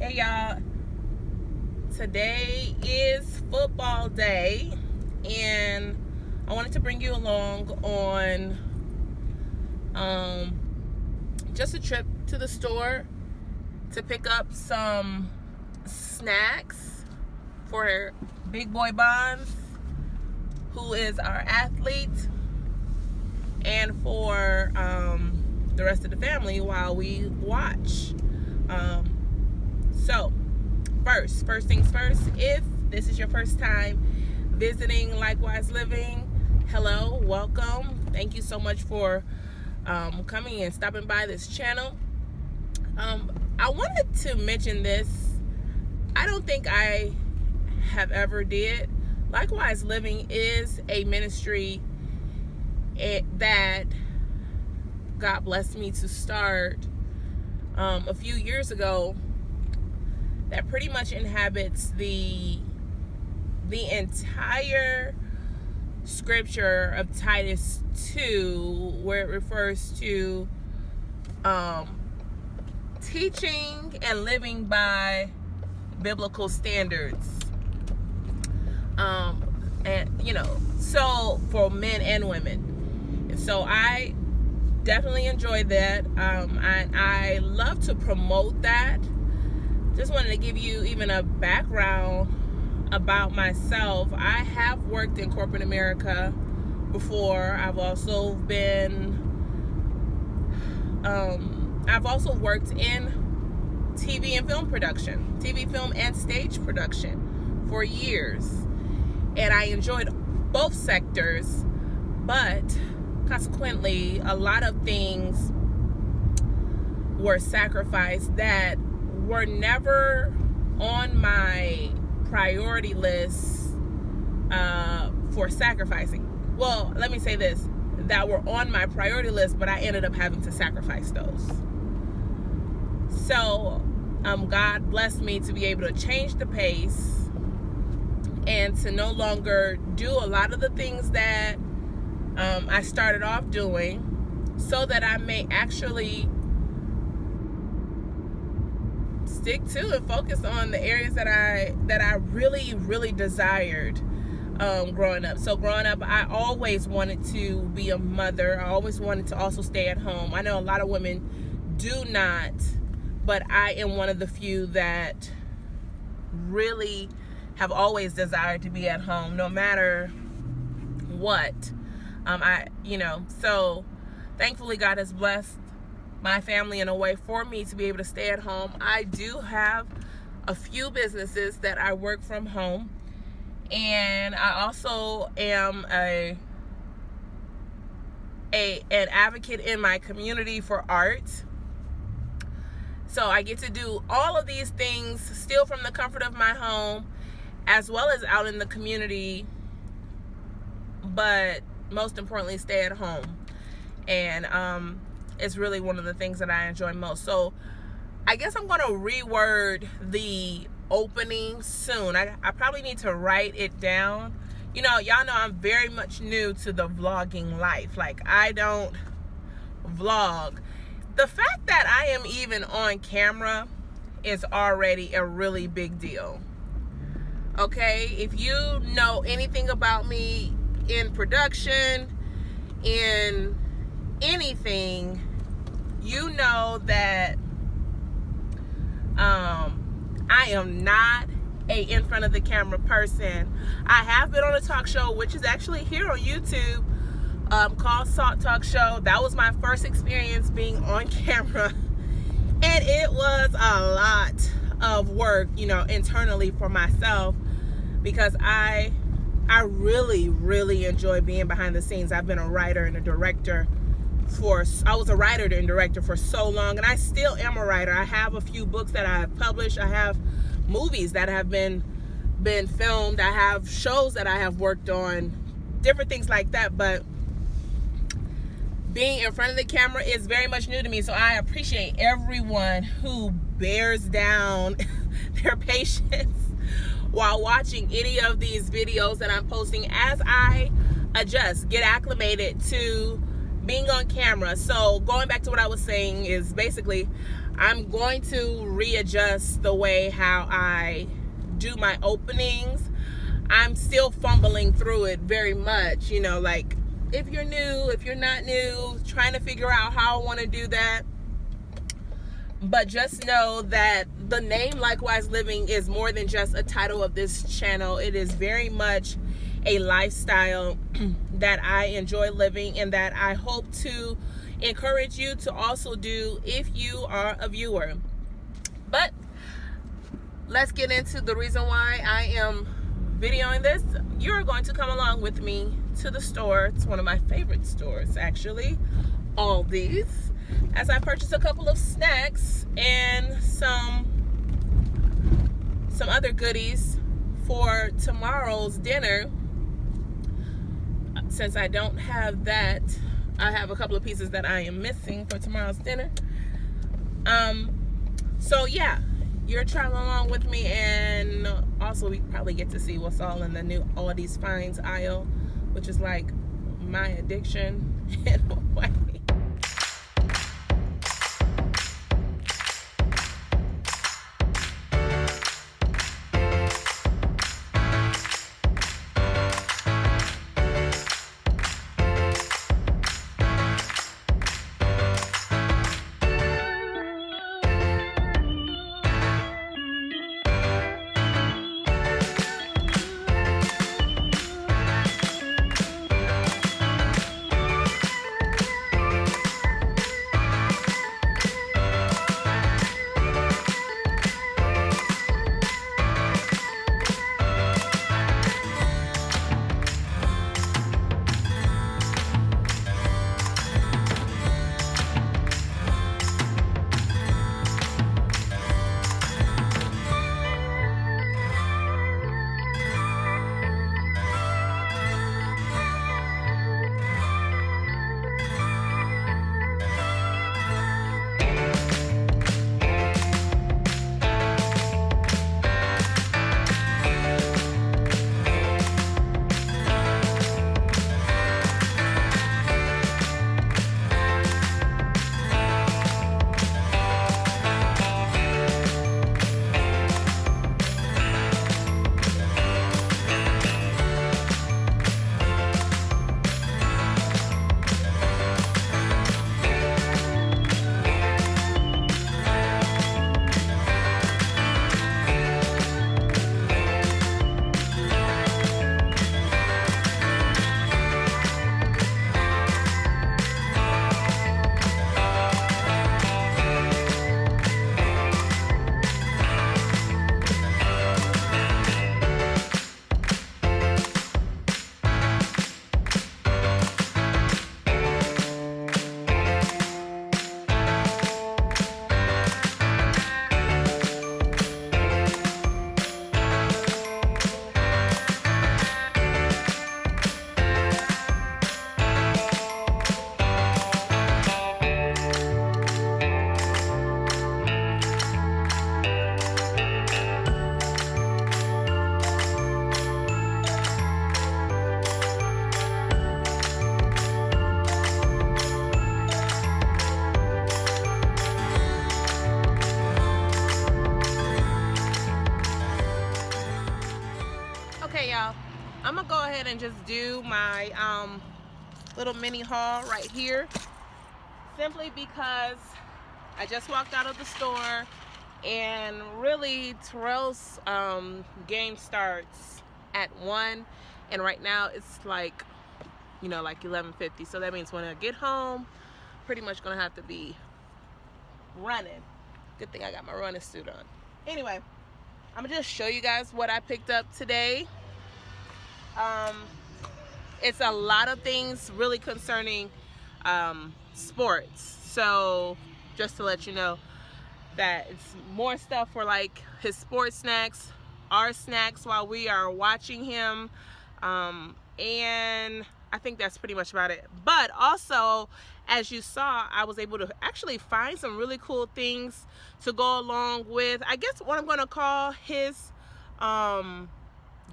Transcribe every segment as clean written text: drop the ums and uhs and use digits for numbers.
Hey y'all, today is football day and I wanted to bring you along on just a trip to the store to pick up some snacks for Big Boy Bonds, who is our athlete, and for the rest of the family while we watch. So first things first, if this is your first time visiting Likewise Living, hello, welcome. Thank you so much for coming and stopping by this channel. I wanted to mention this. I don't think I have ever did. Likewise Living is a ministry that God blessed me to start a few years ago, that pretty much inhabits the entire scripture of Titus 2, where it refers to teaching and living by biblical standards. And so for men and women. And so I definitely enjoy that. I love to promote that. Just wanted to give you even a background about myself. I have worked in corporate America before. I've also worked in TV and film production, TV, film, and stage production for years. And I enjoyed both sectors, but consequently, a lot of things were sacrificed that were never on my priority list for sacrificing. Well, let me say this, that were on my priority list, but I ended up having to sacrifice those. So God blessed me to be able to change the pace and to no longer do a lot of the things that I started off doing, so that I may actually stick to and focus on the areas that I really desired growing up. So growing up, I always wanted to be a mother. I always wanted to also stay at home. I know a lot of women do not, but I am one of the few that really have always desired to be at home, no matter what. So thankfully God has blessed my family in a way for me to be able to stay at home. I do have a few businesses that I work from home, and I also am an advocate in my community for art. So I get to do all of these things still from the comfort of my home, as well as out in the community, but most importantly, stay at home. And it's really one of the things that I enjoy most. So I guess I'm going to reword the opening soon. I probably need to write it down. Y'all know I'm very much new to the vlogging life. Like, I don't vlog. The fact that I am even on camera is already a really big deal. Okay, if you know anything about me in production, in anything, you know that I am not a in front of the camera person. I have been on a talk show, which is actually here on YouTube, called Salt Talk Show. That was my first experience being on camera, and it was a lot of work, internally for myself, because I really enjoy being behind the scenes. I've been a writer and a director I was a writer and director for so long, and I still am a writer. I have a few books that I have published. I have movies that have been filmed. I have shows that I have worked on, different things like that. But being in front of the camera is very much new to me. So I appreciate everyone who bears down their patience while watching any of these videos that I'm posting, as I adjust, get acclimated to being on camera. So going back to what I was saying is basically I'm going to readjust the way how I do my openings. I'm still fumbling through it very much, you know, like if you're new, if you're not new, trying to figure out how I want to do that. But just know that the name Likewise Living is more than just a title of this channel. It is very much a lifestyle that I enjoy living and that I hope to encourage you to also do if you are a viewer. But let's get into the reason why I am videoing this. You're going to come along with me to the store. It's one of my favorite stores, actually, Aldi's, as I purchased a couple of snacks and some other goodies for tomorrow's dinner. Since I don't have that, I have a couple of pieces that I am missing for tomorrow's dinner. So yeah, you're traveling along with me, and also we probably get to see what's all in the new Aldi's Finds aisle, which is like my addiction in a way. I'm gonna go ahead and just do my little mini haul right here, simply because I just walked out of the store, and really Terrell's game starts at 1, and right now it's like, you know, like 11:50, so that means when I get home, pretty much gonna have to be running. Good thing I got my running suit on. Anyway, I'm gonna just show you guys what I picked up today. It's a lot of things really concerning sports, so just to let you know that it's more stuff for like his sports snacks, our snacks while we are watching him, and I think that's pretty much about it. But also, as you saw, I was able to actually find some really cool things to go along with, I guess, what I'm going to call his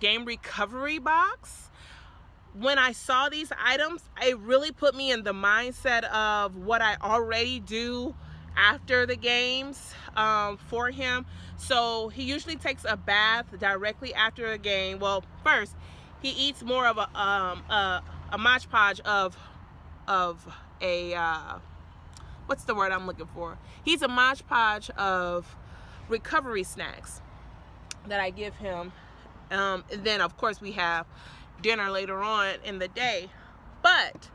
game recovery box. When I saw these items, it really put me in the mindset of what I already do after the games for him. So he usually takes a bath directly after a game. Well, first he eats more of a Mod Podge of a what's the word I'm looking for? He's a Mod Podge of recovery snacks that I give him. And then of course we have dinner later on in the day. But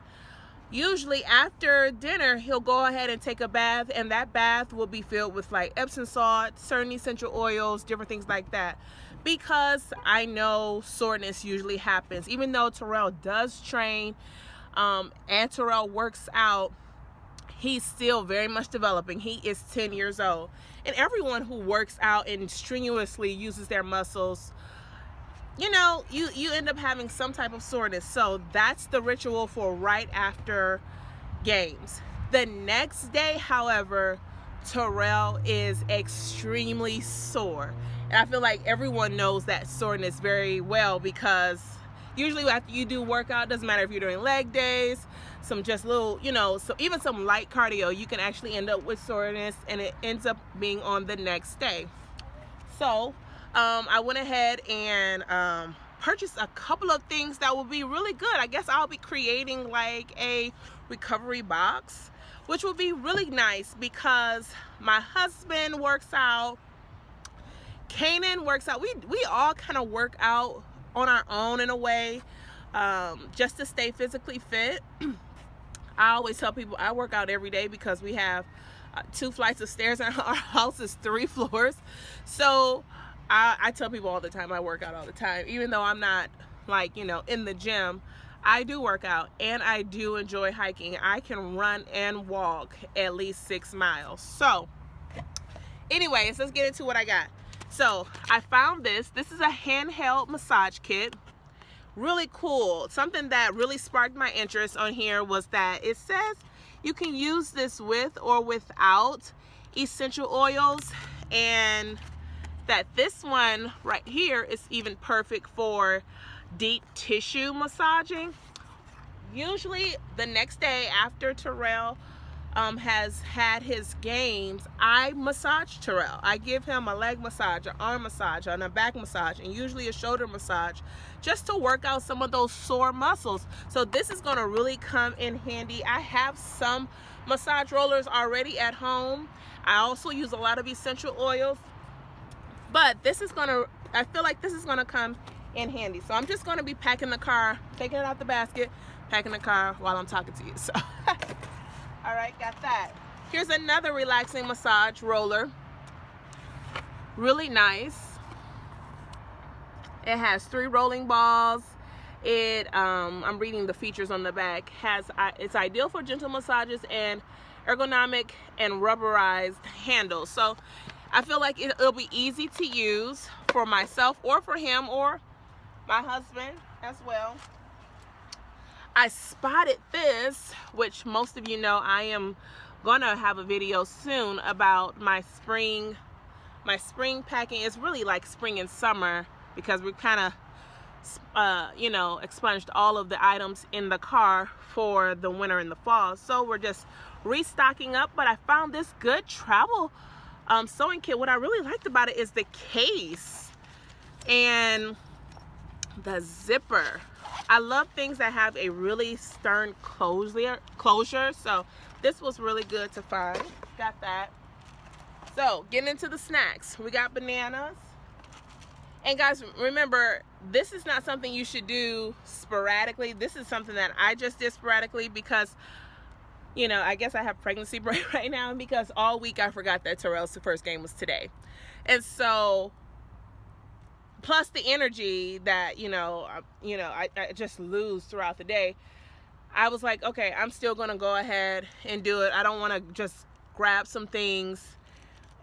usually after dinner, he'll go ahead and take a bath, and that bath will be filled with like Epsom salt, certain essential oils, different things like that. Because I know soreness usually happens. Even though Terrell does train and Terrell works out, he's still very much developing. He is 10 years old. And everyone who works out and strenuously uses their muscles, you know, you end up having some type of soreness. So that's the ritual for right after games. The next day, however, Terrell is extremely sore. And I feel like everyone knows that soreness very well, because usually after you do workout, doesn't matter if you're doing leg days, some just little, you know, so even some light cardio, you can actually end up with soreness, and it ends up being on the next day. So I went ahead and purchased a couple of things that will be really good. I guess I'll be creating like a recovery box, which will be really nice because my husband works out, Kanan works out. We all kind of work out on our own in a way, just to stay physically fit. I always tell people I work out every day because we have 2 flights of stairs and our house is 3 floors. So I tell people all the time I work out all the time, even though I'm not like, you know, in the gym. I do work out, and I do enjoy hiking. I can run and walk at least 6 miles. So anyways, let's get into what I got. So I found this is a handheld massage kit. Really cool. Something that really sparked my interest on here was that it says you can use this with or without essential oils, and that this one right here is even perfect for deep tissue massaging. Usually the next day after Terrell has had his games, I massage Terrell. I give him a leg massage, an arm massage, and a back massage, and usually a shoulder massage, just to work out some of those sore muscles. So this is going to really come in handy. I have some massage rollers already at home. I also use a lot of essential oils, but this is going to, I feel like this is going to come in handy. So I'm just going to be packing the car, taking it out the basket, packing the car while I'm talking to you. So all right, got that. Here's another relaxing massage roller. Really nice. It has 3 rolling balls. It I'm reading the features on the back. It's ideal for gentle massages and ergonomic and rubberized handles. So I feel like it'll be easy to use for myself or for him or my husband as well. I spotted this, which most of you know I am gonna have a video soon about my spring packing. It's really like spring and summer because we kind of you know, expunged all of the items in the car for the winter and the fall. So we're just restocking up, but I found this good travel sewing kit. What I really liked about it is the case and the zipper. I love things that have a really stern closure, so this was really good to find. Got that. So getting into the snacks, we got bananas. And guys, remember, this is not something you should do sporadically. This is something that I just did sporadically because, you know, I guess I have pregnancy brain right now, and because all week I forgot that Terrell's first game was today. And so plus the energy that, you know, I just lose throughout the day, I was like, okay, I'm still gonna go ahead and do it. I don't want to just grab some things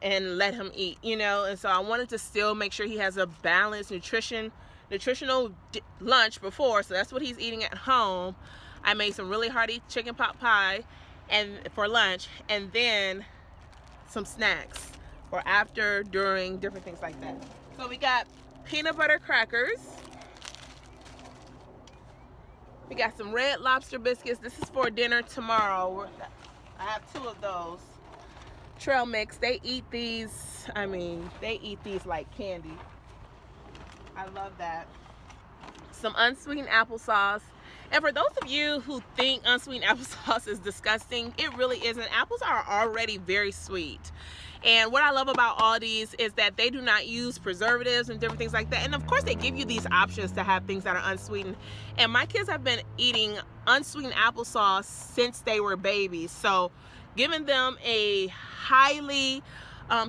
and let him eat, you know. And so I wanted to still make sure he has a balanced nutritional lunch before, so that's what he's eating at home. I made some really hearty chicken pot pie and for lunch, and then some snacks for after, during, different things like that. So we got peanut butter crackers. We got some Red Lobster biscuits. This is for dinner tomorrow. I have 2 of those. trail mix. They eat these, I mean, they eat these like candy. I love that. Some unsweetened applesauce. And for those of you who think unsweetened applesauce is disgusting, it really isn't. Apples are already very sweet. And what I love about Aldi's is that they do not use preservatives and different things like that. And of course, they give you these options to have things that are unsweetened. And my kids have been eating unsweetened applesauce since they were babies. So giving them a highly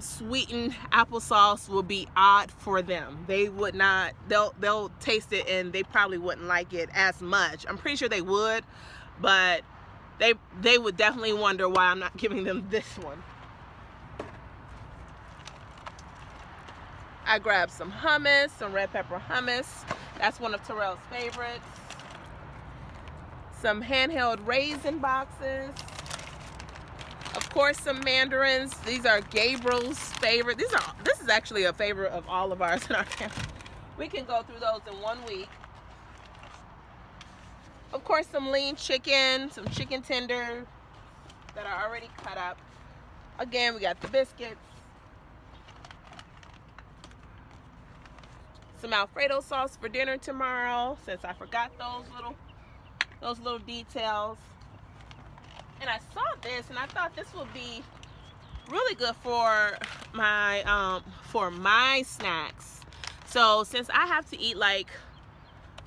sweetened applesauce will be odd for them. They would not, they'll taste it and they probably wouldn't like it as much. I'm pretty sure they would, but they would definitely wonder why I'm not giving them this one. I grabbed some hummus, some red pepper hummus. That's one of Terrell's favorites. Some handheld raisin boxes. Of course, some mandarins. These are Gabriel's favorite. This is actually a favorite of all of ours in our family. We can go through those in 1 week. Of course, some lean chicken, some chicken tenders that are already cut up. Again, we got the biscuits. Some Alfredo sauce for dinner tomorrow, since I forgot those little details. And I saw this and I thought this would be really good for my snacks. So since I have to eat like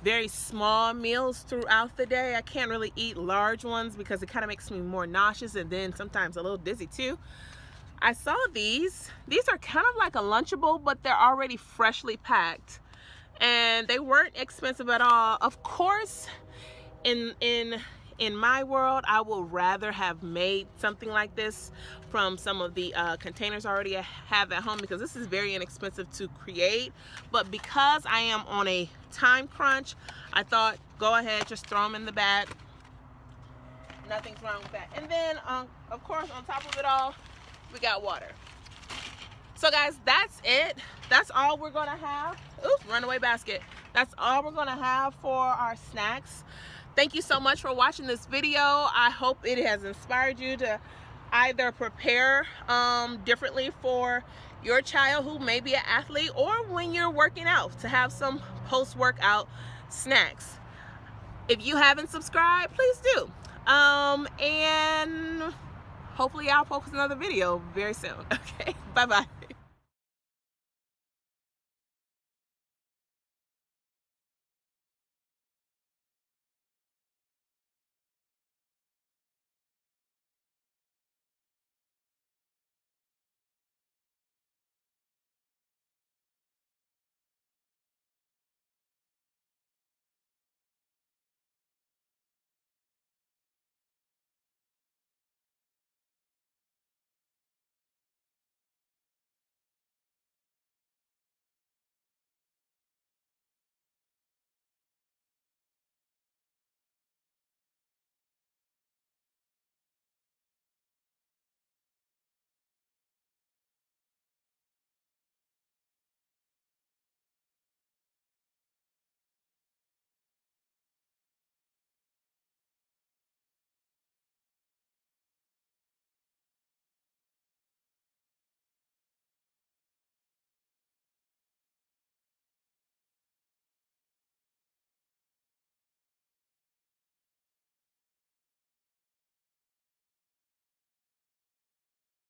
very small meals throughout the day, I can't really eat large ones because it kind of makes me more nauseous and then sometimes a little dizzy too. I saw these. These are kind of like a Lunchable, but they're already freshly packed. And they weren't expensive at all. Of course, in my world, I would rather have made something like this from some of the containers I already have at home, because this is very inexpensive to create. But because I am on a time crunch, I thought go ahead, just throw them in the bag. Nothing's wrong with that. And then, of course, on top of it all, we got water. So guys, that's it. That's all we're gonna have. Oops, runaway basket. That's all we're gonna have for our snacks. Thank you so much for watching this video. I hope it has inspired you to either prepare differently for your child who may be an athlete, or when you're working out, to have some post-workout snacks. If you haven't subscribed, please do. And hopefully I'll post another video very soon. Okay, bye-bye.